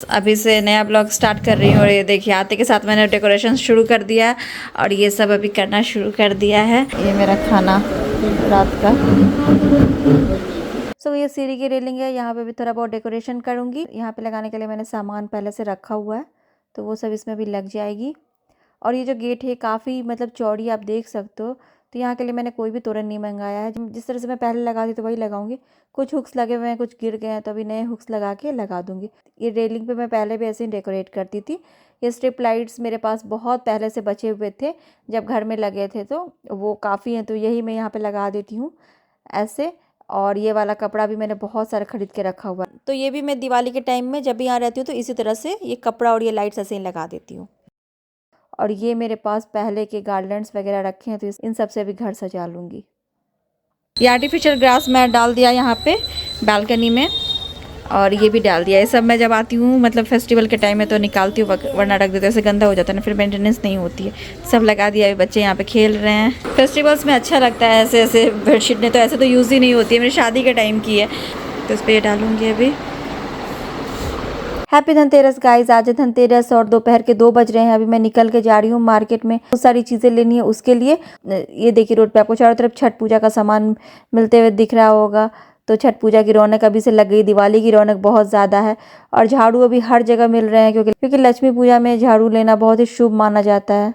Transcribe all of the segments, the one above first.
अभी से नया ब्लॉग स्टार्ट कर रही हूँ और ये देखिए आते के साथ मैंने डेकोरेशन शुरू कर दिया और ये सब अभी करना शुरू कर दिया है। ये मेरा खाना रात का। ये सीढ़ी की रेलिंग है, यहाँ पे भी थोड़ा बहुत डेकोरेशन करूँगी। यहाँ पे लगाने के लिए मैंने सामान पहले से रखा हुआ है तो वो सब इसमें भी लग जाएगी। और ये जो गेट है काफ़ी मतलब चौड़ी, आप देख सकते हो। तो यहाँ के लिए मैंने कोई भी तोरण नहीं मंगाया है, जिस तरह से मैं पहले लगाती तो वही लगाऊंगी। कुछ हुक्स लगे हुए हैं, कुछ गिर गए हैं, तो अभी नए हुक्स लगा के लगा दूंगी। ये रेलिंग पे मैं पहले भी ऐसे ही डेकोरेट करती थी। ये स्ट्रिप लाइट्स मेरे पास बहुत पहले से बचे हुए थे, जब घर में लगे थे तो वो काफ़ी हैं, तो यही मैं यहाँ पर लगा देती हूँ ऐसे। और ये वाला कपड़ा भी मैंने बहुत सारा खरीद के रखा हुआ है, तो ये भी मैं दिवाली के टाइम में जब भी यहाँ रहती हूँ तो इसी तरह से ये कपड़ा और ये लाइट्स ऐसे ही लगा देती हूँ। और ये मेरे पास पहले के गार्लैंड्स वगैरह रखे हैं, तो इन सब से भी घर सजा लूँगी। ये आर्टिफिशियल ग्रास मैट डाल दिया यहाँ पे बालकनी में, और ये भी डाल दिया। ये सब मैं जब आती हूँ मतलब फेस्टिवल के टाइम में तो निकालती हूँ, वरना रख देते, ऐसे गंदा हो जाता है ना, फिर मेंटेनेंस नहीं होती है। सब लगा दिया है, बच्चे यहाँ पे खेल रहे हैं। फेस्टिवल्स में अच्छा लगता है ऐसे ऐसे बेडशीट ने, तो ऐसे तो यूज़ ही नहीं होती है, मेरी शादी के टाइम की है, तो इस पर ये डालूँगी अभी। हैप्पी धनतेरस गाइस, आज है धनतेरस और दोपहर के 2 बज रहे हैं। अभी मैं निकल के जा रही हूँ मार्केट में, बहुत सारी चीज़ें लेनी है उसके लिए। ये देखिए रोड पे आपको चारों तरफ छठ पूजा का सामान मिलते हुए दिख रहा होगा। तो छठ पूजा की रौनक अभी से लग गई, दिवाली की रौनक बहुत ज़्यादा है। और झाड़ू अभी हर जगह मिल रहे हैं, क्योंकि लक्ष्मी पूजा में झाड़ू लेना बहुत ही शुभ माना जाता है।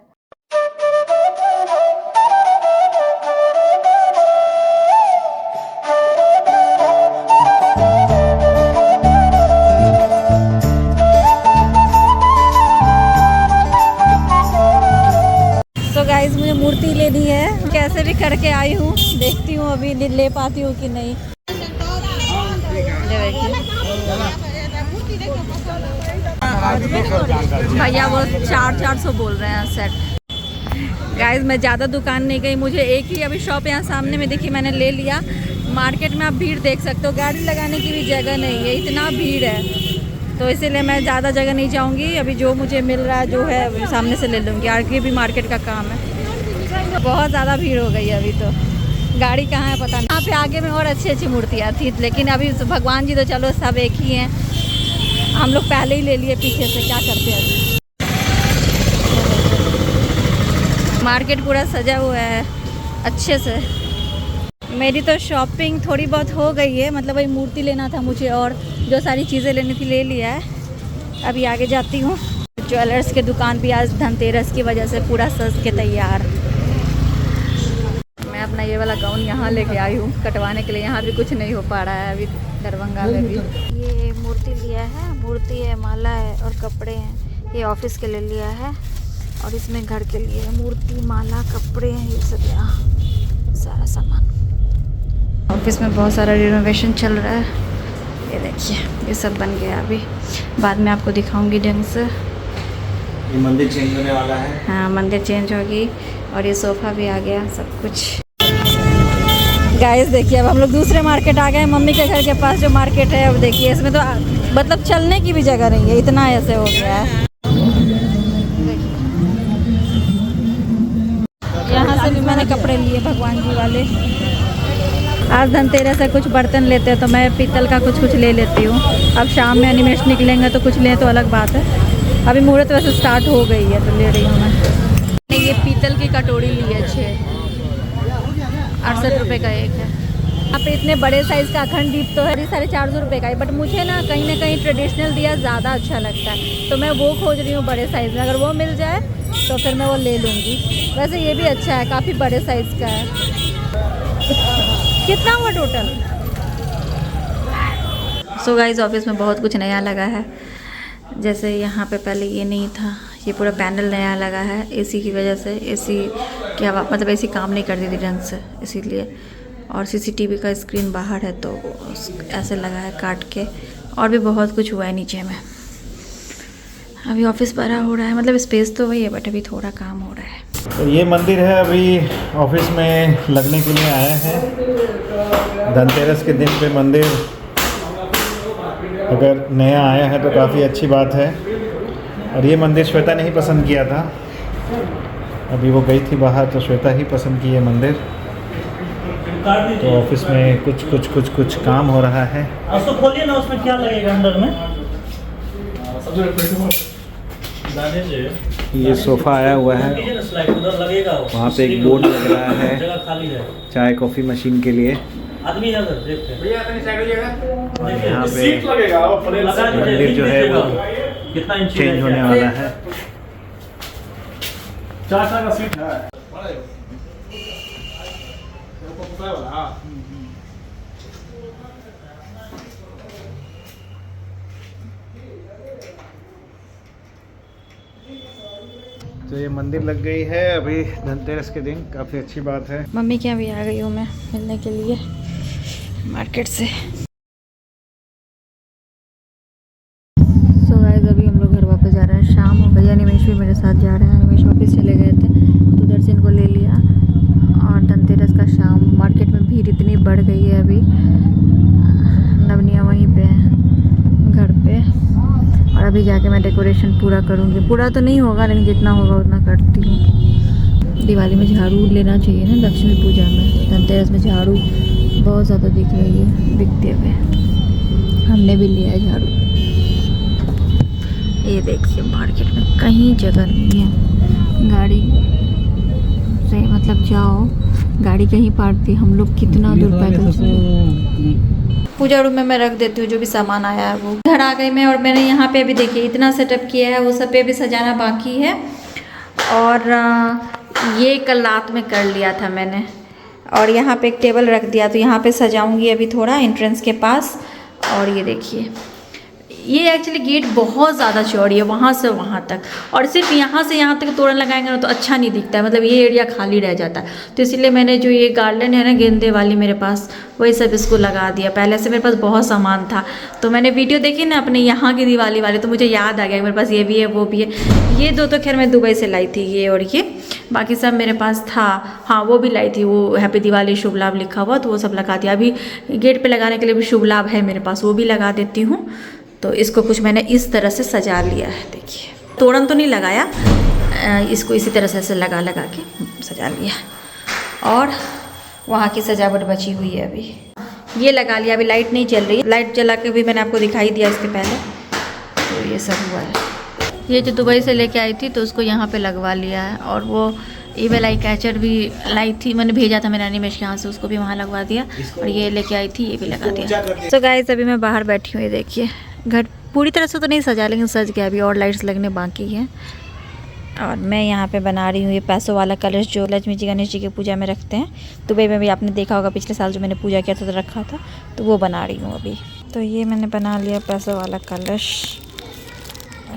गाइस मुझे मूर्ति लेनी है, कैसे भी करके आई हूँ, देखती हूँ अभी ले पाती हूँ कि नहीं। भैया वो 400 बोल रहे हैं सेट। गाइस मैं ज़्यादा दुकान नहीं गई, मुझे एक ही अभी शॉप यहाँ सामने में दिखी, मैंने ले लिया। मार्केट में आप भीड़ देख सकते हो, गाड़ी लगाने की भी जगह नहीं है, इतना भीड़ है, तो इसीलिए मैं ज़्यादा जगह नहीं जाऊँगी। अभी जो मुझे मिल रहा है जो है सामने से ले लूँगी। आगे भी मार्केट का काम है, बहुत ज़्यादा भीड़ हो गई है अभी तो, गाड़ी कहाँ है पता नहीं। यहाँ पे आगे में और अच्छी अच्छी मूर्तियाँ थी, लेकिन अभी भगवान जी तो चलो सब एक ही हैं, हम लोग पहले ही ले लिए पीछे से, क्या करते हैं अभी। मार्केट पूरा सजा हुआ है अच्छे से। मेरी तो शॉपिंग थोड़ी बहुत हो गई है, मतलब वही मूर्ति लेना था मुझे और जो सारी चीज़ें लेनी थी ले लिया है। अभी आगे जाती हूँ। ज्वेलर्स के दुकान भी आज धनतेरस की वजह से पूरा सज के तैयार। मैं अपना ये वाला गाउन यहाँ लेके आई हूँ कटवाने के लिए, यहाँ भी कुछ नहीं हो पा रहा है अभी दरभंगा में भी। ये मूर्ति लिया है, मूर्ति है, माला है और कपड़े हैं। ये ऑफिस के लिए लिया है और इसमें घर के लिए मूर्ति, माला, कपड़े हैं, ये सब यहाँ सारा सामान। ऑफिस में बहुत सारा रिनोवेशन चल रहा है, ये देखिए ये सब बन गया। अभी बाद में आपको दिखाऊंगी ढंग से। ये मंदिर चेंज होने वाला है। हाँ मंदिर चेंज होगी और ये सोफ़ा भी आ गया, सब कुछ। गाइस देखिए अब हम लोग दूसरे मार्केट आ गए, मम्मी के घर के पास जो मार्केट है। अब देखिए इसमें तो मतलब चलने की भी जगह नहीं है, इतना ऐसे हो गया है। यहाँ से भी मैंने कपड़े लिए भगवान जी वाले। आज धनतेरस से कुछ बर्तन लेते हैं तो मैं पीतल का कुछ ले लेती हूँ। अब शाम में एनिमेशन निकलेंगे तो कुछ लें तो अलग बात है। अभी मुहूर्त वैसे स्टार्ट हो गई है तो ले रही हूँ मैं। ये पीतल की कटोरी ली है 68 रुपये का एक है। यहाँ पे इतने बड़े साइज़ का अखंड दीप तो है 450 रुपये का है, बट मुझे ना कहीं ट्रेडिशनल दिया ज़्यादा अच्छा लगता है, तो मैं वो खोज रही हूँ बड़े साइज़ में। अगर वो मिल जाए तो फिर मैं वो ले लूँगी। वैसे ये भी अच्छा है, काफ़ी बड़े साइज़ का है। कितना हुआ टोटल? सो गाइस ऑफिस में बहुत कुछ नया लगा है। जैसे यहाँ पे पहले ये नहीं था, ये पूरा पैनल नया लगा है एसी की वजह से। एसी की हवा मतलब एसी काम नहीं करती थी ढंग से, इसीलिए। और सीसीटीवी का स्क्रीन बाहर है तो ऐसे लगा है काट के। और भी बहुत कुछ हुआ है नीचे में। अभी ऑफिस बड़ा हो रहा है, मतलब स्पेस तो वही है बट अभी थोड़ा काम हो रहा है। तो ये मंदिर है अभी ऑफिस में लगने के लिए आया है। धनतेरस के दिन पे मंदिर अगर नया आया है तो काफ़ी अच्छी बात है। और ये मंदिर श्वेता ने ही पसंद किया था, अभी वो गई थी बाहर तो श्वेता ही पसंद की है मंदिर। तो ऑफिस में कुछ काम हो रहा है। तो खोलिए ना, उसमें क्या लगेगा अंदर में? ये सोफ़ा आया हुआ है, वहाँ पे एक बोर्ड लग रहा है चाय कॉफ़ी मशीन के लिए। आदमी है उधर, देखते हैं। और यहाँ पे मंदिर जो है वो कितना इंच चेंज होने वाला है। 4 का सीट है। तो ये मंदिर लग गई है अभी धनतेरस के दिन, काफ़ी अच्छी बात है। मम्मी के यहाँ भी आ गई हूँ मैं मिलने के लिए मार्केट से। सो गाइस अभी हम लोग घर वापस जा रहे हैं, शाम हो गई। अनिमेश भी मेरे साथ जा रहे हैं, अनिमेश ऑफिस चले गए थे तो उधर से इनको ले लिया। और धनतेरस का शाम, मार्केट में भीड़ इतनी बढ़ गई है अभी। नवनिया वहीं पे है घर पे, और अभी जाके मैं डेकोरेशन पूरा करूँगी। पूरा तो नहीं होगा लेकिन जितना होगा उतना करती हूँ। दिवाली में झाड़ू लेना चाहिए ना, लक्ष्मी पूजा में। धनतेरस में झाड़ू बहुत ज़्यादा दिख रही है बिकते हुए, हमने भी लिया है झाड़ू। ये देखिए मार्केट में कहीं जगह नहीं है, गाड़ी से मतलब जाओ गाड़ी कहीं पार्कती। हम लोग कितना दूर पैदल चले। पूजा रूम में मैं रख देती हूँ जो भी सामान आया है वो। घर आ गई मैं, और मैंने यहाँ पे अभी देखिए इतना सेटअप किया है, वो सब पे भी सजाना बाकी है। और ये कल रात में कर लिया था मैंने। और यहाँ पे एक टेबल रख दिया, तो यहाँ पे सजाऊंगी अभी थोड़ा एंट्रेंस के पास। और ये देखिए, ये एक्चुअली गेट बहुत ज़्यादा चौड़ी है वहाँ से वहाँ तक, और सिर्फ यहाँ से यहाँ तक तोरण लगाएंगे ना तो अच्छा नहीं दिखता है, मतलब ये एरिया खाली रह जाता है। तो इसलिए मैंने जो ये गार्डन है ना गेंदे वाली मेरे पास, वही सब इसको लगा दिया। पहले से मेरे पास बहुत सामान था, तो मैंने वीडियो देखी ना अपने यहाँ की दिवाली वाली, तो मुझे याद आ गया मेरे पास ये भी है वो भी है। ये दो तो खैर मैं दुबई से लाई थी, ये और ये, बाकी सब मेरे पास था। हाँ वो भी लाई थी, वो हैप्पी दिवाली शुभ लाभ लिखा हुआ, तो वो सब लगा दिया। अभी गेट पे लगाने के लिए भी शुभ लाभ है मेरे पास, वो भी लगा देती हूँ। तो इसको कुछ मैंने इस तरह से सजा लिया है। देखिए तोरण तो नहीं लगाया, इसको इसी तरह से ऐसे लगा लगा के सजा लिया। और वहाँ की सजावट बची हुई है अभी, ये लगा लिया। अभी लाइट नहीं चल रही है, लाइट जला के भी मैंने आपको दिखाई दिया इसके पहले। तो ये सब हुआ है। ये जो दुबई से लेके आई थी तो उसको यहाँ पे लगवा लिया है। और वो ईवेल आई कैचर भी लाई थी, मैंने भेजा था मेरे एनिमेश के यहाँ से, उसको भी वहाँ लगवा दिया। और ये लेके आई थी, ये भी लगा दिया। तो गाइस अभी मैं बाहर बैठी हूँ, ये देखिए घर पूरी तरह से तो नहीं सजा लेकिन सज गया, अभी और लाइट्स लगने बाकी हैं। और मैं यहाँ पे बना रही हूँ ये पैसों वाला कलश जो लक्ष्मी जी गणेश जी की पूजा में रखते हैं। दुबई में भी आपने देखा होगा, पिछले साल जो मैंने पूजा किया था तो रखा था, तो वो बना रही हूँ अभी। तो ये मैंने बना लिया पैसों वाला कलश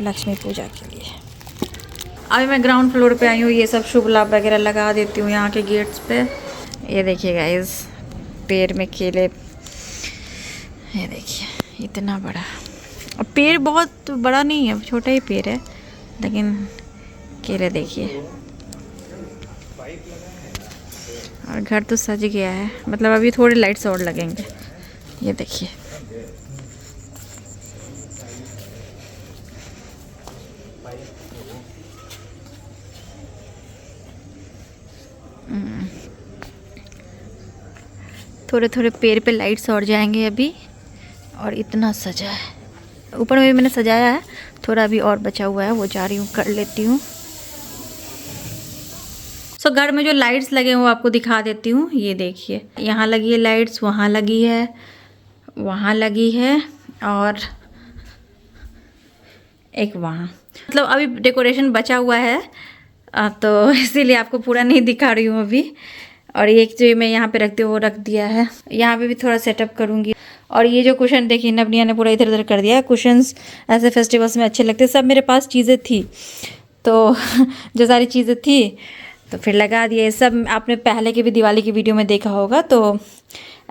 लक्ष्मी पूजा के लिए। अभी मैं ग्राउंड फ्लोर पे आई हूँ, ये सब शुभ लाभ वगैरह लगा देती हूँ यहाँ के गेट्स पे। ये देखिए गाइस, पेड़ में केले, ये देखिए इतना बड़ा। और पेड़ बहुत बड़ा नहीं है, छोटा ही पेड़ है, लेकिन केले देखिए। और घर तो सज गया है, मतलब अभी थोड़े लाइट्स और लगेंगे। ये देखिए थोड़े थोड़े पेड़ पे लाइट्स और जाएंगे अभी। और इतना सजा है, ऊपर में भी मैंने सजाया है, थोड़ा अभी और बचा हुआ है, वो जा रही हूँ कर लेती हूँ। सो घर में जो लाइट्स लगे हैं वो आपको दिखा देती हूँ। ये देखिए यहाँ लगी है लाइट्स, वहाँ लगी है, वहाँ लगी है, और एक वहाँ। मतलब अभी डेकोरेशन बचा हुआ है, तो इसीलिए आपको पूरा नहीं दिखा रही हूँ अभी। और एक जो मैं यहाँ पे रखती हूँ वो रख दिया है, यहाँ पे भी थोड़ा सेटअप करूँगी। और ये जो कुशन देखिए नवनिया ने पूरा इधर उधर कर दिया है। कुशन्स ऐसे फेस्टिवल्स में अच्छे लगते हैं, सब मेरे पास चीज़ें थी, तो जो सारी चीज़ें थी तो फिर लगा दिए। सब आपने पहले की भी दिवाली की वीडियो में देखा होगा, तो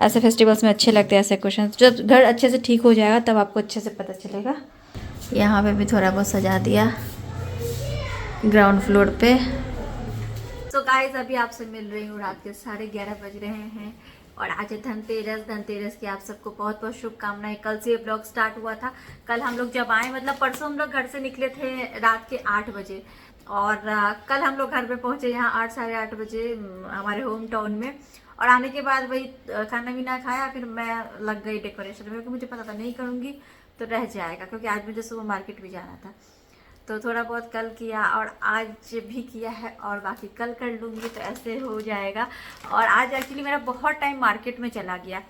ऐसे फेस्टिवल्स में अच्छे लगते हैं ऐसे कुशन। जब घर अच्छे से ठीक हो जाएगा तब आपको अच्छे से पता चलेगा। यहाँ पे भी थोड़ा बहुत सजा दिया ग्राउंड फ्लोर पे। तो गाइस अभी आपसे मिल रही हूँ, रात के 11:30 बज रहे हैं। और आज है धनतेरस की आप सबको बहुत बहुत शुभकामनाएं। कल से ये ब्लॉग स्टार्ट हुआ था। कल हम लोग जब आए, मतलब परसों हम लोग घर से निकले थे रात के 8 बजे, और कल हम लोग घर पे पहुंचे यहाँ 8 साढ़े 8 बजे हमारे होम टाउन में। और आने के बाद वही खाना पीना खाया, फिर मैं लग गई डेकोरेशन में, क्योंकि मुझे पता था नहीं करूँगी। तो रह जाएगा, क्योंकि आज मुझे सुबह मार्केट भी जाना था। तो थोड़ा बहुत कल किया और आज भी किया है, और बाकी कल कर लूँगी, तो ऐसे हो जाएगा। और आज एक्चुअली मेरा बहुत टाइम मार्केट में चला गया,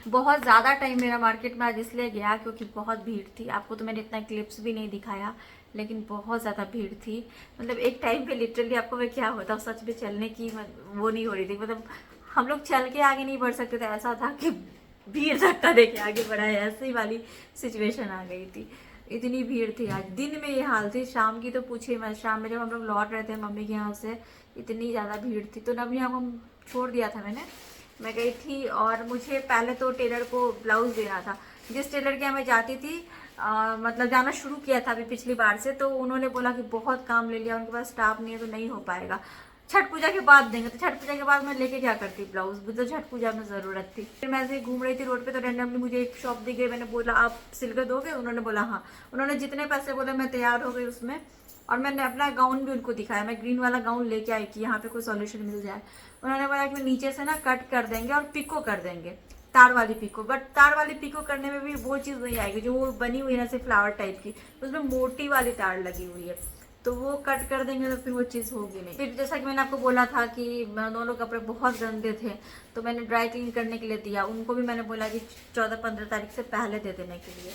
बहुत ज़्यादा टाइम मेरा मार्केट में आज इसलिए गया क्योंकि बहुत भीड़ थी। आपको तो मैंने इतना क्लिप्स भी नहीं दिखाया, लेकिन बहुत ज़्यादा भीड़ थी। मतलब एक टाइम पे लिटरली आपको मैं क्या होता सच में चलने की वो नहीं हो रही थी, मतलब हम लोग चल के आगे नहीं बढ़ सकते थे, ऐसा था कि भीड़ धक्का दे के आगे बढ़ा है, ऐसी वाली सिचुएशन आ गई थी। इतनी भीड़ थी आज, दिन में ये हाल थी, शाम की तो पूछिए मत। शाम में जब हम लोग लौट रहे थे मम्मी के यहाँ से, इतनी ज़्यादा भीड़ थी। तो नब यहाँ को छोड़ दिया था मैं गई थी, और मुझे पहले तो टेलर को ब्लाउज़ देना था। जिस टेलर के यहाँ मैं जाती थी, मतलब जाना शुरू किया था अभी पिछली बार से, तो उन्होंने बोला कि बहुत काम ले लिया, उनके पास स्टाफ नहीं है, तो नहीं हो पाएगा, छठ पूजा के बाद देंगे। तो छठ पूजा के बाद मैं लेके क्या करती ब्लाउज, मुझे तो छठ पूजा में ज़रूरत थी। फिर मैं ऐसे घूम रही थी रोड पे, तो रैंडमली मुझे एक शॉप दिख गई। मैंने बोला आप सिल कर दोगे? उन्होंने बोला हाँ। उन्होंने जितने पैसे बोले मैं तैयार हो गई उसमें, और मैंने अपना गाउन भी उनको दिखाया। मैं ग्रीन वाला गाउन लेके आई कि यहाँ पे कोई सॉल्यूशन मिल जाए। उन्होंने बोला कि नीचे से ना कट कर देंगे और पिको कर देंगे, तार वाली पिको। बट तार वाली पिको करने में भी वो चीज़ नहीं आएगी जो वो बनी हुई है ना से फ्लावर टाइप की, उसमें मोटी वाली तार लगी हुई है, तो वो कट कर देंगे तो फिर वो चीज़ होगी नहीं। फिर जैसा कि मैंने आपको बोला था कि दोनों कपड़े बहुत गंदे थे, तो मैंने ड्राई क्लीन करने के लिए दिया। उनको भी मैंने बोला कि 14-15 तारीख से पहले दे देने के लिए,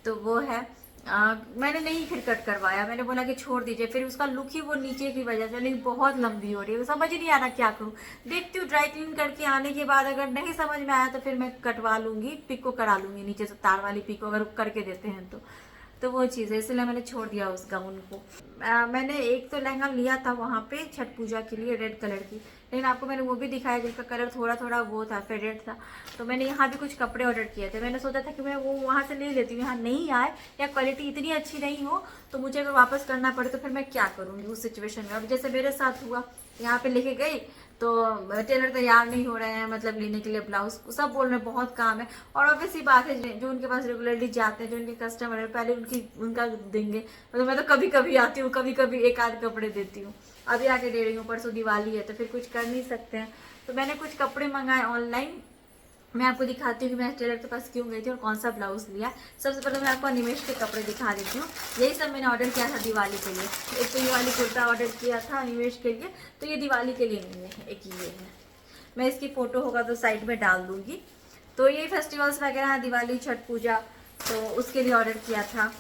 तो वो है। मैंने नहीं फिर कट करवाया, मैंने बोला कि छोड़ दीजिए। फिर उसका लुक ही वो नीचे की वजह से, लेकिन बहुत लंबी हो रही है, समझ ही नहीं आ रहा क्या करूँ। देखती हूँ ड्राई क्लीन करके आने के बाद अगर नहीं समझ में आया तो फिर मैं कटवा लूँगी, पिको करा लूँगी नीचे से, तार वाली पिको अगर करके देते हैं तो वो चीज़ है, इसलिए मैंने छोड़ दिया उस गाउन को। मैंने एक तो लहंगा लिया था वहाँ पे छठ पूजा के लिए रेड कलर की, लेकिन आपको मैंने वो भी दिखाया जिसका कलर थोड़ा थोड़ा वो था, फेडेड था। तो मैंने यहाँ भी कुछ कपड़े ऑर्डर किए थे। मैंने सोचा था कि मैं वो वहाँ से ले लेती हूँ, यहाँ नहीं आए या क्वालिटी इतनी अच्छी नहीं हो तो मुझे अगर वापस करना पड़े तो फिर मैं क्या करूँगी उस सिचुएशन में। और जैसे मेरे साथ हुआ, यहाँ पे लेके गई तो टेलर तैयार नहीं हो रहे हैं, मतलब लेने के लिए ब्लाउज, सब बोल रहे हैं बहुत काम है। और ऑब्वियसली बात है, जो उनके पास रेगुलरली जाते हैं, जो उनके कस्टमर है, पहले उनका देंगे। मतलब मैं तो कभी कभी आती हूँ, कभी कभी एक आध कपड़े देती हूँ। अभी आके दे रही हूँ, परसों दिवाली है तो फिर कुछ कर नहीं सकते हैं। तो मैंने कुछ कपड़े मंगाए ऑनलाइन, मैं आपको दिखाती हूँ कि मैं टेलर के पास क्यों गई थी और कौन सा ब्लाउज लिया। सबसे पहले मैं आपको अनिमेश के कपड़े दिखा देती हूँ। यही सब मैंने ऑर्डर किया था दिवाली के लिए। एक तो ये वाली कुर्ता ऑर्डर किया था अनिमेश के लिए, तो ये दिवाली के लिए नहीं है, एक ये है। मैं इसकी फ़ोटो होगा तो साइड में डाल दूँगी। तो ये फेस्टिवल्स वगैरह हैं, दिवाली, छठ पूजा, तो उसके लिए ऑर्डर किया था।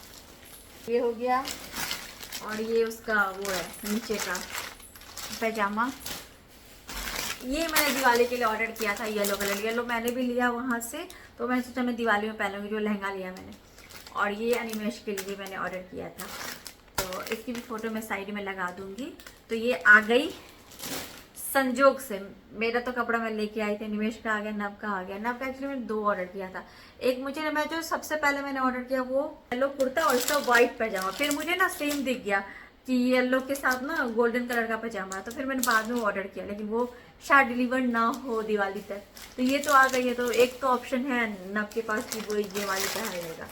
ये हो गया, और ये उसका वो है नीचे का पैजामा, ये मैंने दिवाली के लिए ऑर्डर किया था। येलो कलर, येलो मैंने भी लिया वहाँ से, तो मैंने सोचा मैं दिवाली में पहनूंगी जो लहंगा लिया मैंने। और ये अनिमेश के लिए मैंने ऑर्डर किया था, तो इसकी भी फ़ोटो मैं साइड में लगा दूँगी। तो ये आ गई संजोग से। मेरा तो कपड़ा मैं लेके आई थी, अनिमेश का आ गया, नब का आ गया। नब का एक्चुअली मैंने 2 ऑर्डर किया था। एक मुझे, मैं जो सबसे पहले मैंने ऑर्डर किया वो येलो कुर्ता और इसका वाइट पैजामा। फिर मुझे ना सेम दिख गया कि येलो के साथ ना गोल्डन कलर का पजामा, तो फिर मैंने बाद में ऑर्डर किया, लेकिन वो शायद डिलीवर ना हो दिवाली तक। तो ये तो आ गई है, तो एक तो ऑप्शन है नब के पास कि वो ये वाली पहनेगा।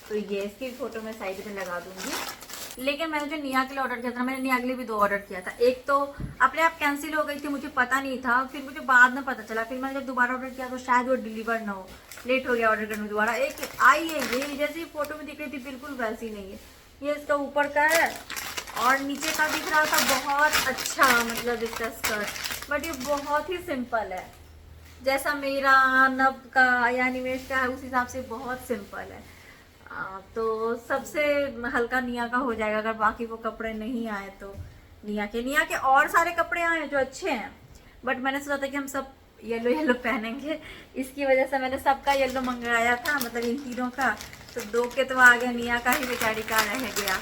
तो ये इसकी फ़ोटो मैं साइड में लगा दूँगी। लेकिन मैंने जो निया के लिए ऑर्डर किया था, मैंने निया के लिए भी 2 ऑर्डर किया था। एक तो अपने आप कैंसिल हो गई थी, मुझे पता नहीं था, फिर मुझे बाद में पता चला। फिर मैंने जब दोबारा ऑर्डर किया तो शायद वो डिलीवर ना हो, लेट हो गया ऑर्डर करने में दोबारा। एक आई है ये, जैसी फ़ोटो में दिख रही थी बिल्कुल वैसी नहीं है। ये इसका ऊपर का है और नीचे का दिख रहा था बहुत अच्छा, मतलब इसका स्कर्ट, बट ये बहुत ही सिंपल है, जैसा मेरा नब का या निवेश का है उस हिसाब से बहुत सिंपल है। तो सबसे हल्का निया का हो जाएगा अगर बाकी वो कपड़े नहीं आए तो। निया के और सारे कपड़े आए हैं जो अच्छे हैं, बट मैंने सोचा था कि हम सब येलो येलो पहनेंगे, इसकी वजह से मैंने सबका येलो मंगाया था, मतलब इन तीनों का। तो 2 के तो आ गया, निया का ही बेचारी का रह गया,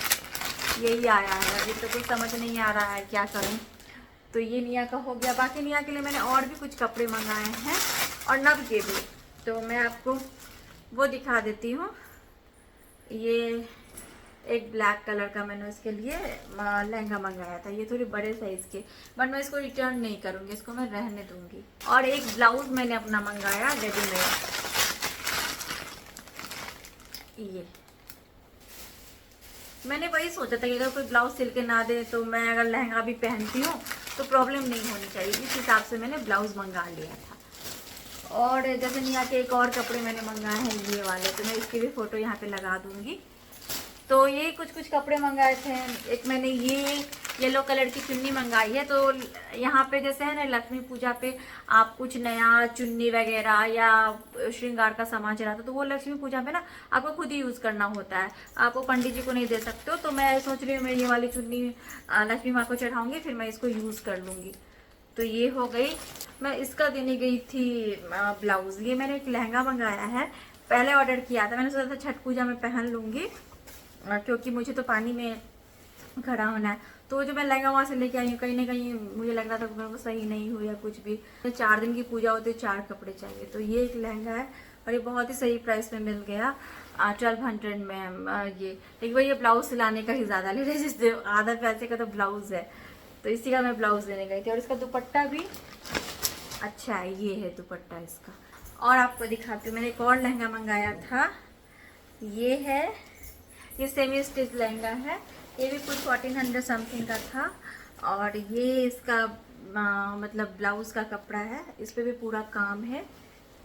यही आया है। अभी तो कुछ समझ नहीं आ रहा है क्या करूं। तो ये निया का हो गया। बाकी निया के लिए मैंने और भी कुछ कपड़े मंगाए हैं और नब के भी, तो मैं आपको वो दिखा देती हूँ। ये एक ब्लैक कलर का मैंने उसके लिए लहंगा मंगाया था, ये थोड़ी बड़े साइज़ के, बट मैं इसको रिटर्न नहीं करूँगी, इसको मैं रहने दूँगी। और एक ब्लाउज़ मैंने अपना मंगाया रेडीमेड, ये मैंने वही सोचा था कि अगर कोई ब्लाउज सिल के ना दे तो मैं अगर लहंगा भी पहनती हूँ तो प्रॉब्लम नहीं होनी चाहिए, इस हिसाब से मैंने ब्लाउज मंगा लिया था। और जैसे यहाँ के एक और कपड़े मैंने मंगाए हैं ये वाले, तो मैं इसकी भी फ़ोटो यहाँ पे लगा दूँगी। तो ये कुछ कपड़े मंगाए थे। एक मैंने ये येलो कलर की चुन्नी मंगाई है। तो यहाँ पे जैसे है ना लक्ष्मी पूजा पे आप कुछ नया चुन्नी वगैरह या श्रृंगार का सामान चढ़ाते तो वो लक्ष्मी पूजा पे ना आपको खुद ही यूज़ करना होता है, आपको पंडित जी को नहीं दे सकते हो। तो मैं सोच रही हूँ मैं ये वाली चुन्नी लक्ष्मी माँ को चढ़ाऊँगी, फिर मैं इसको यूज़ कर लूँगी। तो ये हो गई। मैं इसका देने गई थी ब्लाउज़। ये मैंने एक लहंगा मंगाया है, पहले ऑर्डर किया था। मैंने सोचा था छठ पूजा में पहन लूँगी क्योंकि मुझे तो पानी में खड़ा होना है। तो जो मैं लहंगा वहाँ से लेके आई हूँ, कहीं ना कहीं मुझे लग रहा था कि वो सही नहीं हो या कुछ भी। तो 4 दिन की पूजा होती है, 4 कपड़े चाहिए। तो ये एक लहंगा है और ये बहुत ही सही प्राइस में मिल गया, 1200 में। ये एक बार ये ब्लाउज सिलाने का ही ज़्यादा ले रहे, जिससे आधा पैसे का तो ब्लाउज़ है। तो इसी का मैं ब्लाउज़ देने गई थी। और इसका दुपट्टा भी अच्छा है, ये है दुपट्टा इसका। और आपको दिखाती हूँ, मैंने एक और लहंगा मंगाया था। ये है, ये सेमी स्टिच लहंगा है। ये भी कुछ 1400 समथिंग का था। और ये इसका मतलब ब्लाउज का कपड़ा है, इस पे भी पूरा काम है।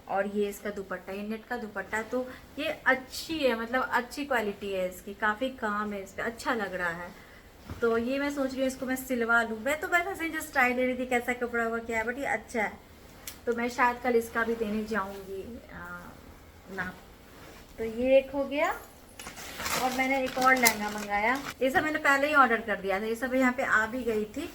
और ये इसका दुपट्टा, ये नेट का दुपट्टा है। तो ये अच्छी है, मतलब अच्छी क्वालिटी है इसकी, काफ़ी काम है इस पर, अच्छा लग रहा है। तो ये मैं सोच रही हूँ इसको मैं सिलवा लूँ। मैं तो बस ऐसे जस्ट ट्राई ले रही थी कैसा कपड़ा हुआ क्या है, बट ये अच्छा है। तो मैं शायद कल इसका भी देने जाऊँगी नाप। तो ये एक हो गया। और मैंने एक और लहंगा मंगाया। ये सब मैंने पहले ही ऑर्डर कर दिया था, ये सब यहाँ पे आ भी गई थी।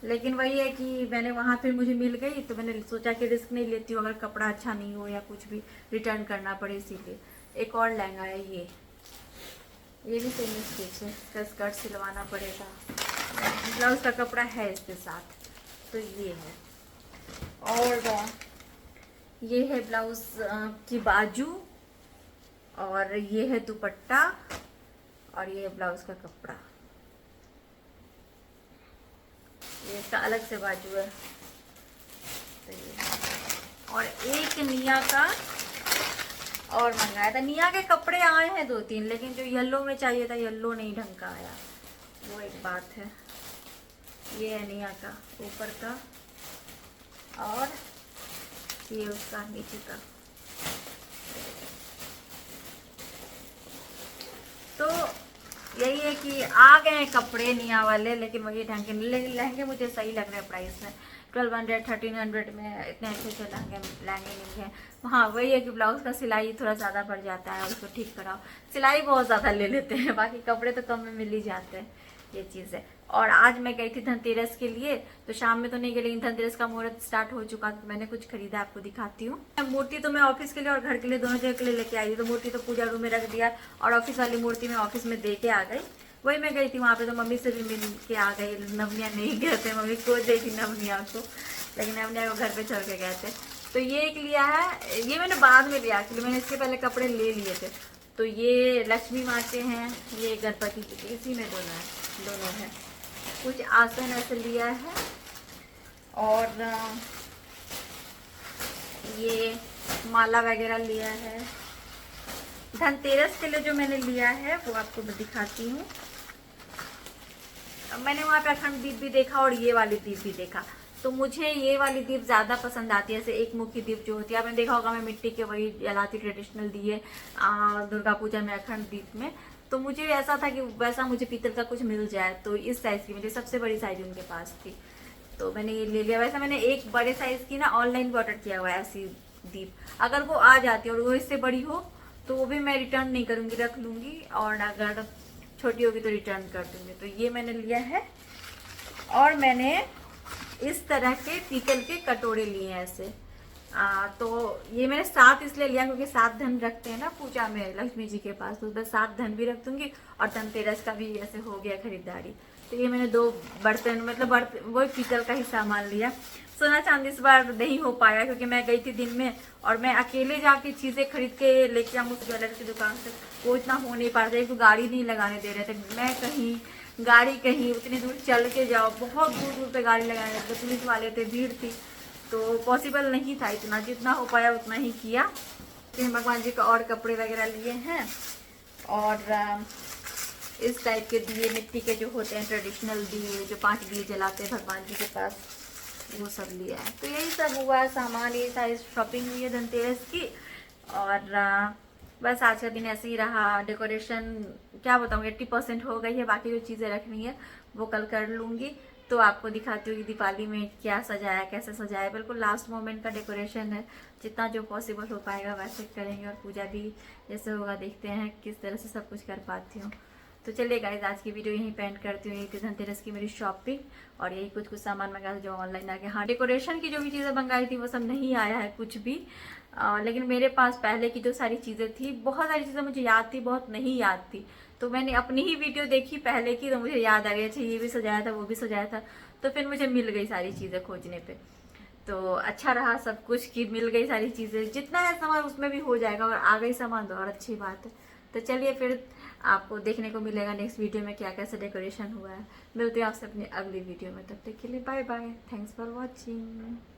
लेकिन वही है कि मैंने वहाँ फिर मुझे मिल गई, तो मैंने सोचा कि रिस्क नहीं लेती हूँ अगर कपड़ा अच्छा नहीं हो या कुछ भी रिटर्न करना पड़े, इसीलिए। एक और लहंगा है ये भी सेम स्टिच है, इसका स्कर्ट सिलवाना पड़ेगा, ब्लाउज का कपड़ा है इसके साथ। तो ये है। और ये है ब्लाउज की बाजू, और ये है दुपट्टा, और ये ब्लाउज का कपड़ा। ये इसका अलग से बाजू है। तो ये और एक निया का और मंगाया था। निया के कपड़े आए हैं 2-3, लेकिन जो येलो में चाहिए था येलो नहीं ढंग का आया, वो एक बात है। ये है निया का ऊपर का, और ये उसका नीचे का। तो यही है कि आ गए हैं कपड़े निया वाले, लेकिन वही ढंग के नहीं। लेकिन लहंगे मुझे सही लग रहे हैं प्राइस में, 1200 1300 में इतने अच्छे लहंगे नहीं हैं। हाँ वही है कि ब्लाउज का सिलाई थोड़ा ज़्यादा पड़ जाता है, और उसको ठीक कराओ, सिलाई बहुत ज़्यादा ले लेते हैं। बाकी कपड़े तो कम में मिल ही जाते हैं, ये चीज़ है। और आज मैं गई थी धनतेरस के लिए, तो शाम में तो नहीं गई, लेकिन धनतेरस का मुहूर्त स्टार्ट हो चुका, तो मैंने कुछ खरीदा, आपको दिखाती हूँ। मूर्ति तो मैं ऑफिस के लिए और घर के लिए दोनों जगह के लिए लेके आई थी। तो मूर्ति तो पूजा रूम में रख दिया, और ऑफिस वाली मूर्ति मैं ऑफिस में दे के आ गई। वही मैं गई थी वहाँ पे, तो मम्मी से भी मिल के आ गई। नवनिया नहीं गए थे, मम्मी खोज रही थी नवनिया को, लेकिन नवनिया को घर पे छोड़ के गए थे। तो ये एक लिया है, ये मैंने बाद में लिया, एक्चुअली मैंने इसके पहले कपड़े ले लिए थे। तो ये लक्ष्मी माँ के हैं, ये गणपति जी के, इसी में दोनों है। कुछ आसन ऐसे लिया है। और ये माला वगैरह लिया है। धनतेरस के लिए जो मैंने लिया है वो आपको मैं दिखाती हूँ। मैंने वहाँ पे अखंड दीप भी देखा और ये वाली दीप भी देखा। तो मुझे ये वाली दीप ज़्यादा पसंद आती है, जैसे एक मुखी दीप जो होती है, आपने देखा होगा मैं मिट्टी के वही जलाती, ट्रेडिशनल दिए दुर्गा पूजा में अखंड दीप में। तो मुझे ऐसा था कि वैसा मुझे पीतल का कुछ मिल जाए, तो इस साइज़ की मुझे सबसे बड़ी साइज़ उनके पास थी, तो मैंने ये ले लिया। वैसे मैंने एक बड़े साइज़ की ना ऑनलाइन भी ऑर्डर किया हुआ है ऐसी दीप, अगर वो आ जाती है और वो इससे बड़ी हो तो वो भी मैं रिटर्न नहीं करूँगी, रख लूँगी, और अगर छोटी होगी तो रिटर्न कर दूँगी। तो ये मैंने लिया है। और मैंने इस तरह के पीतल के कटोरे लिए हैं ऐसे। तो ये मैंने 7 इसलिए लिया क्योंकि 7 धन रखते हैं ना पूजा में लक्ष्मी जी के पास, तो बस 7 धन भी रख दूँगी, और धनतेरस का भी ऐसे हो गया खरीदारी। तो ये मैंने 2 बर्तन, मतलब वही पीतल का ही सामान लिया। सोना चांदी इस बार नहीं हो पाया क्योंकि मैं गई थी दिन में, और मैं अकेले जाके चीज़ें खरीद के लेके आऊँ उस ज्वेलर की दुकान से, वो इतना हो नहीं पा रहा था। एक तो गाड़ी नहीं लगाने दे रहे थे, मैं कहीं गाड़ी कहीं उतनी दूर चल के जाओ, बहुत दूर दूर पे गाड़ी लगाने लगे, पुलिस वाले थे, भीड़ थी, तो पॉसिबल नहीं था इतना। जितना हो पाया उतना ही किया। फिर भगवान जी का और कपड़े वगैरह लिए हैं, और इस टाइप के दिए मिट्टी के जो होते हैं ट्रेडिशनल दिए, जो 5 दिए जलाते हैं भगवान जी के पास, वो सब लिया है। तो यही सब हुआ सामान, ये सारी शॉपिंग हुई है धनतेरस की। और बस आज का दिन ऐसे ही रहा। डेकोरेशन क्या बताऊँ 80% हो गई है, बाकी जो चीज़ें रखनी है वो कल कर लूँगी। तो आपको दिखाती हूँ कि दीपावली में क्या सजाया, कैसे सजाया। बिल्कुल लास्ट मोमेंट का डेकोरेशन है, जितना जो पॉसिबल हो पाएगा वैसे करेंगे। और पूजा भी जैसे होगा देखते हैं किस तरह से सब कुछ कर पाती हूँ। तो चलिए गाइस, आज की वीडियो यहीं पेंट करती हूँ। यही थी धनतेरस की मेरी शॉपिंग, और यही कुछ सामान मंगाया था जो ऑनलाइन आ गया। हाँ, डेकोरेशन की जो भी चीज़ें मंगाई थी वो सब नहीं आया है कुछ भी। लेकिन मेरे पास पहले की जो सारी चीज़ें थी, बहुत सारी चीज़ें मुझे याद थी, बहुत नहीं याद थी। तो मैंने अपनी ही वीडियो देखी पहले की, तो मुझे याद आ गया, अच्छा ये भी सजाया था, वो भी सजाया था। तो फिर मुझे मिल गई सारी चीज़ें खोजने पे। तो अच्छा रहा सब कुछ कि मिल गई सारी चीज़ें। जितना है सामान उसमें भी हो जाएगा, और आ गई सामान तो और अच्छी बात है। तो चलिए फिर आपको देखने को मिलेगा नेक्स्ट वीडियो में क्या कैसे डेकोरेशन हुआ है। मिलते हैं आपसे अपनी अगली वीडियो में, तब तक के लिए bye bye. Thanks for watching.